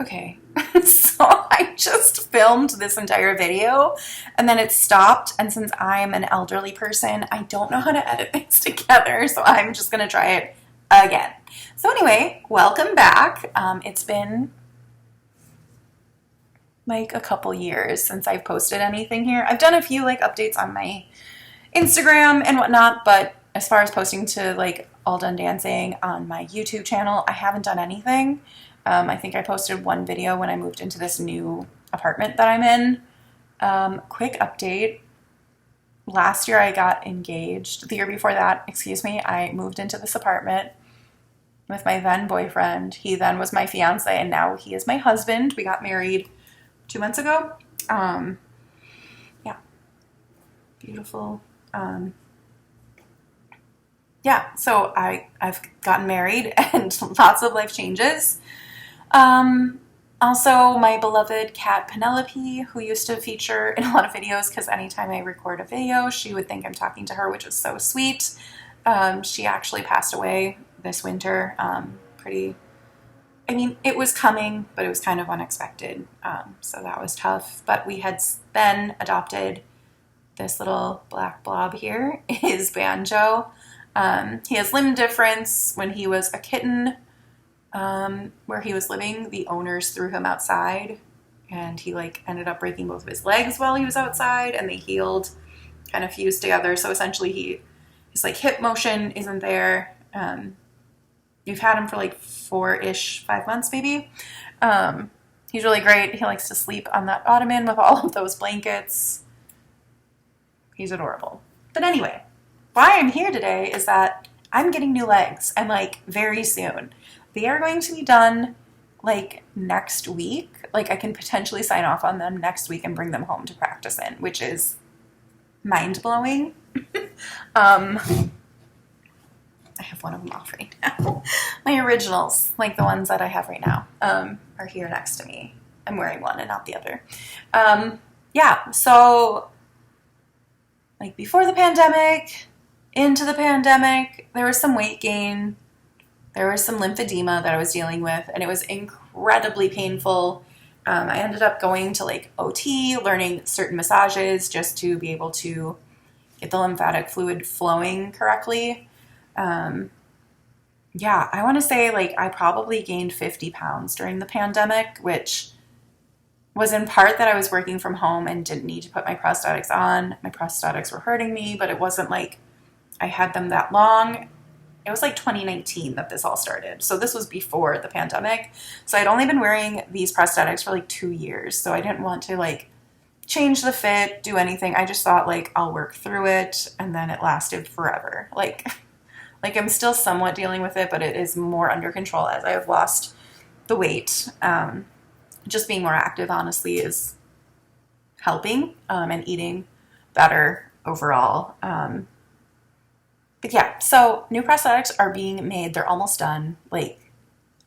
Okay, so I just filmed this entire video and then it stopped. And since I'm an elderly person, I don't know how to edit things together. So I'm just going to try it again. So anyway, welcome back. It's been like a couple years since I've posted anything here. I've done a few like updates on my Instagram and whatnot, but as far as posting to like All Done Dancing on my YouTube channel, I haven't done anything. I think I posted one video when I moved into this new apartment that I'm in. Quick update. Last year I got engaged. The year before that, excuse me, I moved into this apartment with my then boyfriend. He then was my fiance and now he is my husband. We got married 2 months ago. Yeah. Beautiful. Yeah, so I've gotten married and lots of life changes. Also, my beloved cat Penelope, who used to feature in a lot of videos because anytime I record a video, she would think I'm talking to her, which was so sweet. She actually passed away this winter. It was coming, but it was kind of unexpected. So that was tough. But we had then adopted this little black blob here, is Banjo. He has limb difference. When he was a kitten, where he was living, the owners threw him outside and he like ended up breaking both of his legs while he was outside and they healed, kind of fused together. So essentially his like hip motion isn't there. You've had him for like 5 months maybe. He's really great. He likes to sleep on that ottoman with all of those blankets. He's adorable. But anyway, why I'm here today is that I'm getting new legs and like very soon. They are going to be done like next week. Like I can potentially sign off on them next week and bring them home to practice in, which is mind-blowing. I have one of them off right now. My originals, like the ones that I have right now, are here next to me. I'm wearing one and not the other. Yeah, so like before the pandemic, into the pandemic, there was some weight gain. There was some lymphedema that I was dealing with, and it was incredibly painful. I ended up going to like OT, learning certain massages just to be able to get the lymphatic fluid flowing correctly. Yeah, I want to say like I probably gained 50 pounds during the pandemic, which was in part that I was working from home and didn't need to put my prosthetics on. My prosthetics were hurting me, but it wasn't like I had them that long. It was like 2019 that this all started. So this was before the pandemic. So I'd only been wearing these prosthetics for like 2 years. So I didn't want to like change the fit, do anything. I just thought like I'll work through it, and then it lasted forever. Like I'm still somewhat dealing with it, but it is more under control as I have lost the weight. Just being more active, honestly, is helping, and eating better overall. But yeah, so new prosthetics are being made. They're almost done. Like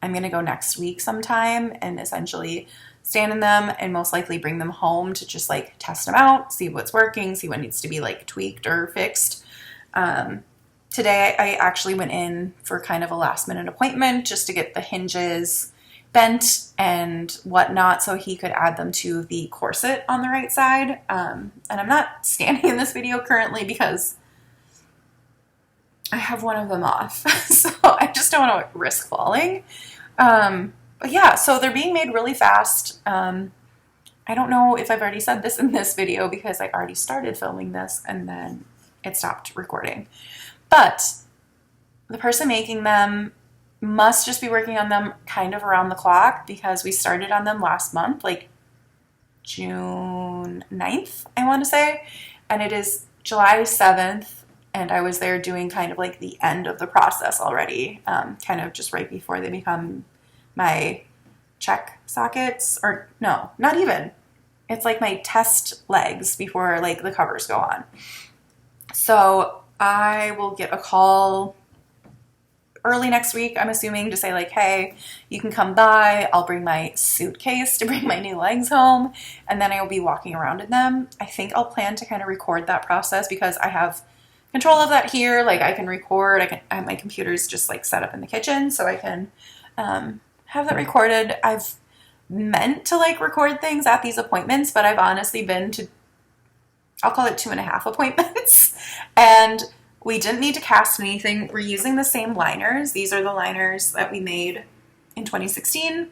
I'm going to go next week sometime and essentially stand in them and most likely bring them home to just like test them out, see what's working, see what needs to be like tweaked or fixed. Today I actually went in for kind of a last minute appointment just to get the hinges bent and whatnot so he could add them to the corset on the right side. And I'm not standing in this video currently because I have one of them off. So I just don't want to risk falling. But yeah, so they're being made really fast. I don't know if I've already said this in this video because I already started filming this and then it stopped recording. But the person making them must just be working on them kind of around the clock because we started on them last month, like June 9th, I want to say. And it is July 7th. And I was there doing kind of like the end of the process already, kind of just right before they become my check sockets. Or no, not even. It's like my test legs before like the covers go on. So I will get a call early next week, I'm assuming, to say like, hey, you can come by. I'll bring my suitcase to bring my new legs home. And then I will be walking around in them. I think I'll plan to kind of record that process because I have control of that here. Like I can record, I have my computer's just like set up in the kitchen so I can have that recorded. I've meant to like record things at these appointments, but I've honestly been to, I'll call it 2.5 appointments. And we didn't need to cast anything. We're using the same liners. These are the liners that we made in 2016.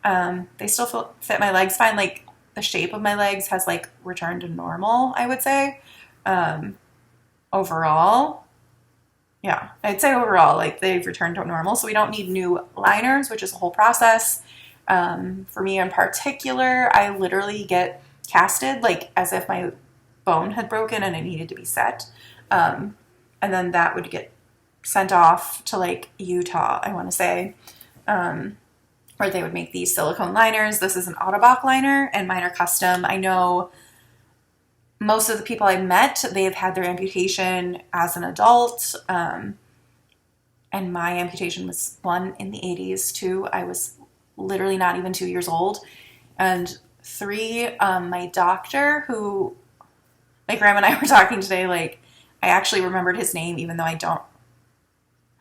They still fit my legs fine. Like the shape of my legs has like returned to normal, I would say. Overall, yeah, I'd say overall, like they've returned to normal. So we don't need new liners, which is a whole process. For me in particular, I literally get casted like as if my bone had broken and it needed to be set. And then that would get sent off to like Utah, I want to say, where they would make these silicone liners. This is an Ottobock liner and mine are custom. I know most of the people I met, they've had their amputation as an adult. And my amputation was one in the 80s, two, I was literally not even 2 years old. And three, my doctor who, my grandma and I were talking today, like, I actually remembered his name, even though I don't.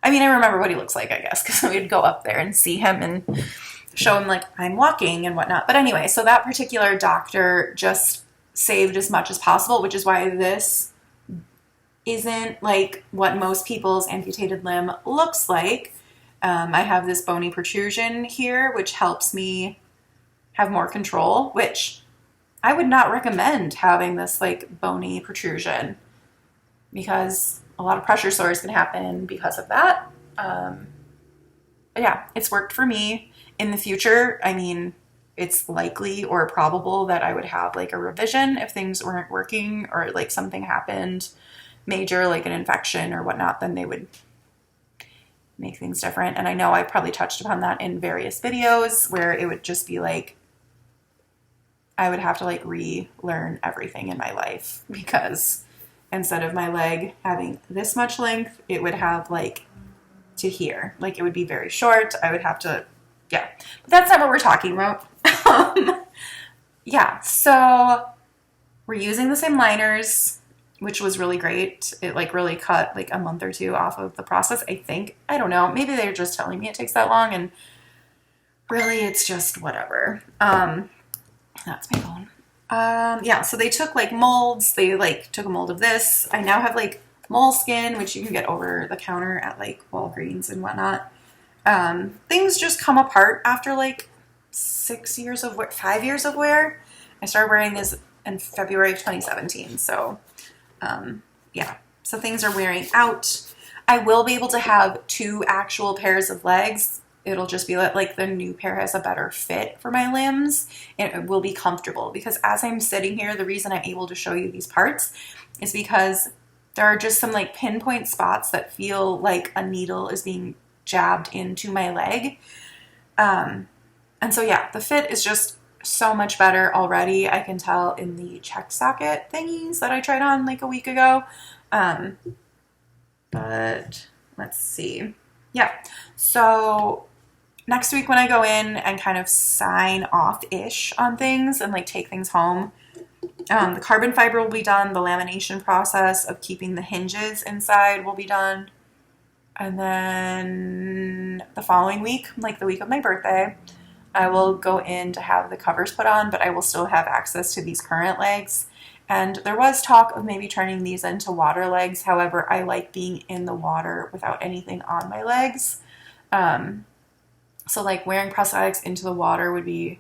I mean, I remember what he looks like, I guess, because we'd go up there and see him and show him, like, I'm walking and whatnot. But anyway, so that particular doctor just saved as much as possible, which is why this isn't, like, what most people's amputated limb looks like. I have this bony protrusion here, which helps me have more control, which I would not recommend having this, like, bony protrusion, because a lot of pressure sores can happen because of that. But yeah, it's worked for me. In the future, I mean, it's likely or probable that I would have like a revision if things weren't working or like something happened major, like an infection or whatnot, then they would make things different. And I know I probably touched upon that in various videos where it would just be like, I would have to like relearn everything in my life, because instead of my leg having this much length, it would have like to here. Like it would be very short. I would have to, yeah. But that's not what we're talking about. Yeah, so we're using the same liners, which was really great. It like really cut like a month or two off of the process, I think. I don't know. Maybe they're just telling me it takes that long, and really it's just whatever. That's my phone. Yeah, so they took like molds. They like took a mold of this. I now have like moleskin, which you can get over the counter at like Walgreens and whatnot. Things just come apart after like 5 years of wear. I started wearing this in February of 2017. So, yeah, so things are wearing out. I will be able to have 2 actual pairs of legs. It'll just be like the new pair has a better fit for my limbs, and it will be comfortable, because as I'm sitting here, the reason I'm able to show you these parts is because there are just some like pinpoint spots that feel like a needle is being jabbed into my leg. And so yeah, the fit is just so much better already. I can tell in the check socket thingies that I tried on like a week ago. But let's see. Yeah. So next week when I go in and kind of sign off-ish on things and like take things home, the carbon fiber will be done. The lamination process of keeping the hinges inside will be done. And then the following week, like the week of my birthday, I will go in to have the covers put on, but I will still have access to these current legs. And there was talk of maybe turning these into water legs. However, I like being in the water without anything on my legs. So like wearing prosthetics into the water would be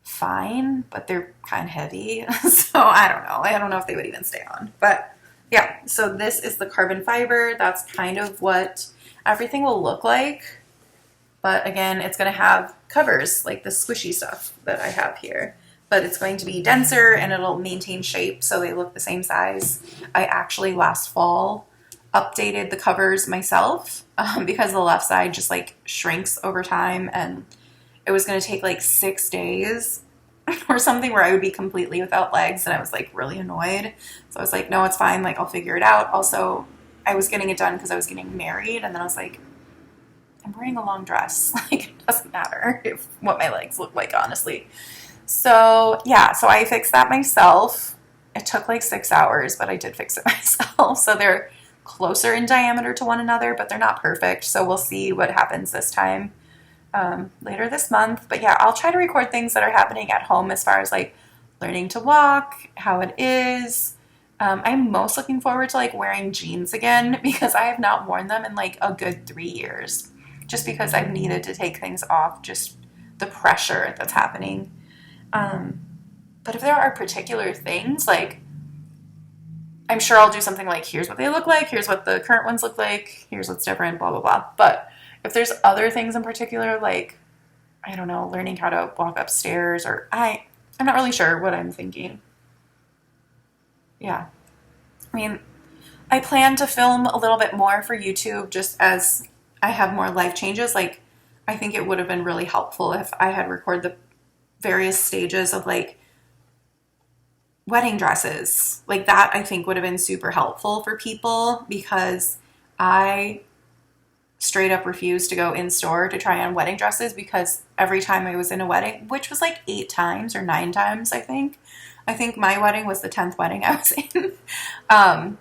fine, but they're kind of heavy. So I don't know. I don't know if they would even stay on. But yeah, so this is the carbon fiber. That's kind of what everything will look like. But again, it's going to have covers, like the squishy stuff that I have here. But it's going to be denser and it'll maintain shape so they look the same size. I actually last fall updated the covers myself because the left side just like shrinks over time, and it was going to take like 6 days or something where I would be completely without legs, and I was like really annoyed. So I was like, no, it's fine. Like I'll figure it out. Also, I was getting it done because I was getting married, and then I was like, I'm wearing a long dress. Like, it doesn't matter what my legs look like, honestly. So, yeah, so I fixed that myself. It took like 6 hours, but I did fix it myself. So they're closer in diameter to one another, but they're not perfect. So we'll see what happens this time. later this month. But yeah, I'll try to record things that are happening at home as far as like learning to walk, how it is. I'm most looking forward to like wearing jeans again because I have not worn them in like a good 3 years, just because I've needed to take things off, just the pressure that's happening. But if there are particular things, like I'm sure I'll do something like, here's what they look like, here's what the current ones look like, here's what's different, blah, blah, blah. But if there's other things in particular, like, I don't know, learning how to walk upstairs, or I'm not really sure what I'm thinking. Yeah. I mean, I plan to film a little bit more for YouTube just as I have more life changes. Like, I think it would have been really helpful if I had recorded the various stages of like wedding dresses. Like that, I think would have been super helpful for people because I straight up refused to go in store to try on wedding dresses because every time I was in a wedding, which was like 8 times or 9 times, I think my wedding was the 10th wedding I was in.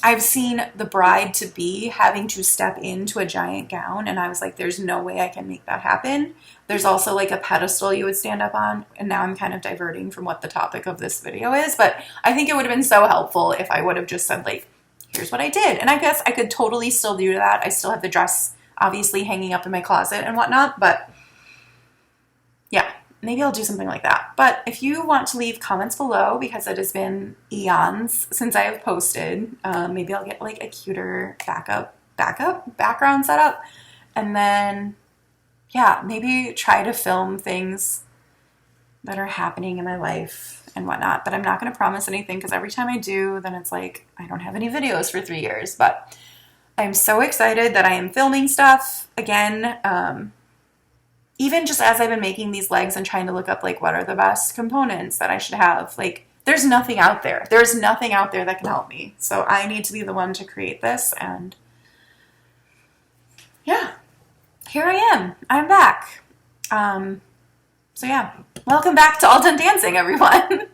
I've seen the bride to be having to step into a giant gown, and I was like, there's no way I can make that happen. There's also like a pedestal you would stand up on, and now I'm kind of diverting from what the topic of this video is, but I think it would have been so helpful if I would have just said like, here's what I did. And I guess I could totally still do that. I still have the dress obviously hanging up in my closet and whatnot, but yeah, maybe I'll do something like that. But if you want to leave comments below, because it has been eons since I have posted, maybe I'll get like a cuter background setup. And then, yeah, maybe try to film things that are happening in my life and whatnot. But I'm not going to promise anything because every time I do, then it's like I don't have any videos for 3 years. But I'm so excited that I am filming stuff again. Even just as I've been making these legs and trying to look up like what are the best components that I should have, like there's nothing out there. There's nothing out there that can help me. So I need to be the one to create this. And yeah, here I am. I'm back. So yeah, welcome back to All Done Dancing, everyone.